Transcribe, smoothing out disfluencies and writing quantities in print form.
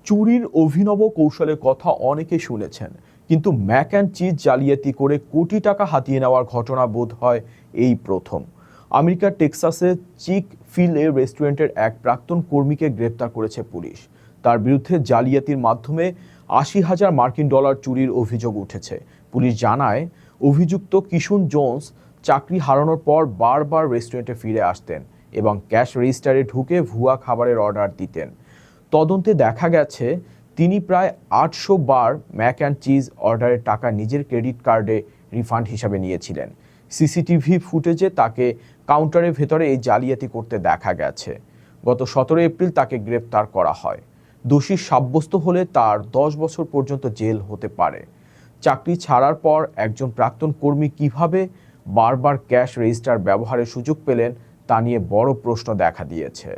চুরির অভিনব কৌশলের কথা অনেকে শুনেছেন, কিন্তু ম্যাক অ্যান্ড চিজ জালিয়াতি করে কোটি টাকা হাতিয়ে নেওয়ার ঘটনা বোধ হয় এই প্রথম। আমেরিকার টেক্সাসে চিক ফিল এ রেস্টুরেন্টের এক প্রাক্তন কর্মীকে গ্রেপ্তার করেছে পুলিশ। তার বিরুদ্ধে জালিয়াতির মাধ্যমে $৮০,০০০ চুরির অভিযোগ উঠেছে। পুলিশ জানায়, অভিযুক্ত কিশুন জোন্স চাকরি হারানোর পর বারবার রেস্টুরেন্টে ফিরে আসতেন এবং ক্যাশ রেজিস্টারে ঢুকে ভুয়া খাবারের অর্ডার দিতেন। তদন্তে দেখা গেছে, তিনি প্রায় ৮০০ বার ম্যাক অ্যান্ড চিজ অর্ডারের টাকা নিজের ক্রেডিট কার্ডে রিফান্ড হিসাবে নিয়েছিলেন। সিসিটিভি ফুটেজে তাকে কাউন্টারের ভেতরে এই জালিয়াতি করতে দেখা গেছে। গত ১৭ এপ্রিল তাকে গ্রেপ্তার করা হয়। দোষী সাব্যস্ত হলে তার ১০ বছর পর্যন্ত জেল হতে পারে। চাকরি ছাড়ার পর একজন প্রাক্তন কর্মী কিভাবে বারবার ক্যাশ রেজিস্টার ব্যবহারের সুযোগ পেলেন তা নিয়ে বড় প্রশ্ন দেখা দিয়েছে।